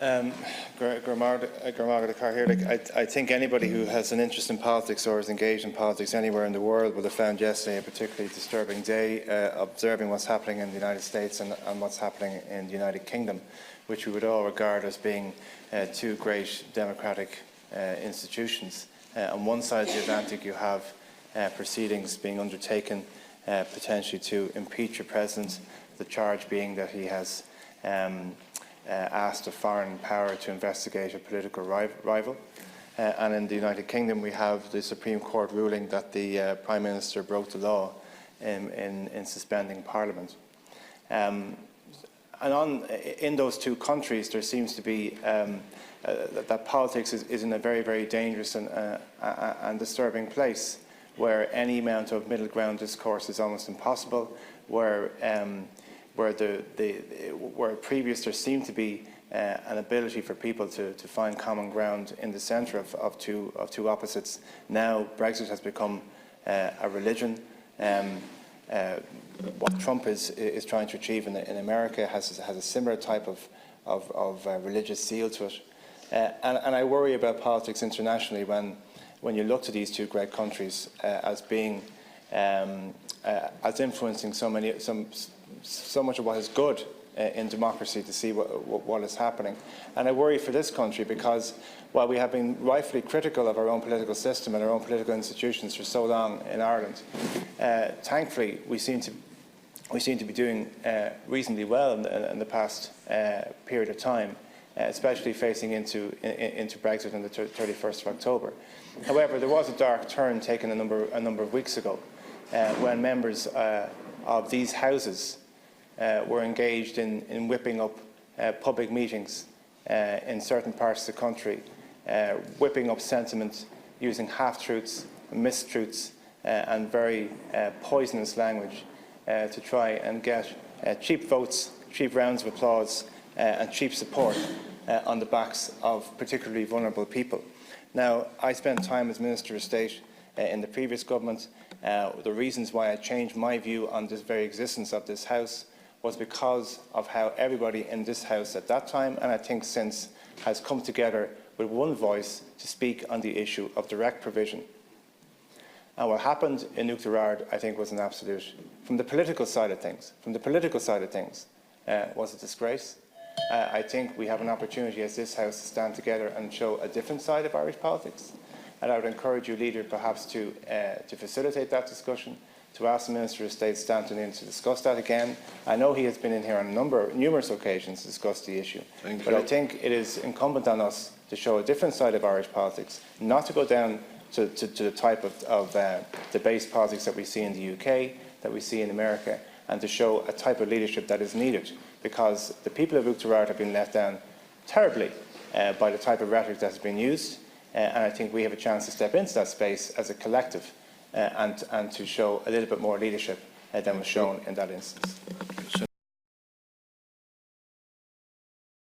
I think anybody who has an interest in politics or is engaged in politics anywhere in the world would have found yesterday a particularly disturbing day, observing what's happening in the United States and what's happening in the United Kingdom, which we would all regard as being two great democratic institutions. On one side of the Atlantic you have proceedings being undertaken potentially to impeach a president, the charge being that he has asked a foreign power to investigate a political rival. And in the United Kingdom we have the Supreme Court ruling that the Prime Minister broke the law in suspending Parliament. In those two countries there seems to be that politics is in a very, very dangerous and disturbing place, where any amount of middle ground discourse is almost impossible, where previous there seemed to be an ability for people to find common ground in the centre of two opposites. Now Brexit has become a religion. What Trump is trying to achieve in America has a similar type of religious seal to it. And I worry about politics internationally when you look to these two great countries as being as influencing so much of what is good in democracy, to see what is happening. And I worry for this country because while we have been rightfully critical of our own political system and our own political institutions for so long in Ireland, thankfully we seem to be doing reasonably well in the past period of time, especially facing into Brexit on the 31st of October. However, there was a dark turn taken a number of weeks ago when members of these houses were engaged in whipping up public meetings in certain parts of the country, whipping up sentiment using half-truths, mistruths and very poisonous language to try and get cheap votes, cheap rounds of applause and cheap support on the backs of particularly vulnerable people. Now, I spent time as Minister of State in the previous government. The reasons why I changed my view on this very existence of this House was because of how everybody in this House at that time, and I think since, has come together with one voice to speak on the issue of direct provision. And what happened in Nuclear Ard, I think, was an absolute, from the political side of things, was a disgrace. I think we have an opportunity as this House to stand together and show a different side of Irish politics. And I would encourage you, Leader, perhaps to facilitate that discussion, to ask the Minister of State Stanton in to discuss that again. I know he has been in here on numerous occasions to discuss the issue. But I think it is incumbent on us to show a different side of Irish politics, not to go down to the type of debased politics that we see in the UK, that we see in America, and to show a type of leadership that is needed, because the people of Nuclear Ard have been let down terribly by the type of rhetoric that has been used, and I think we have a chance to step into that space as a collective and to show a little bit more leadership than was shown in that instance.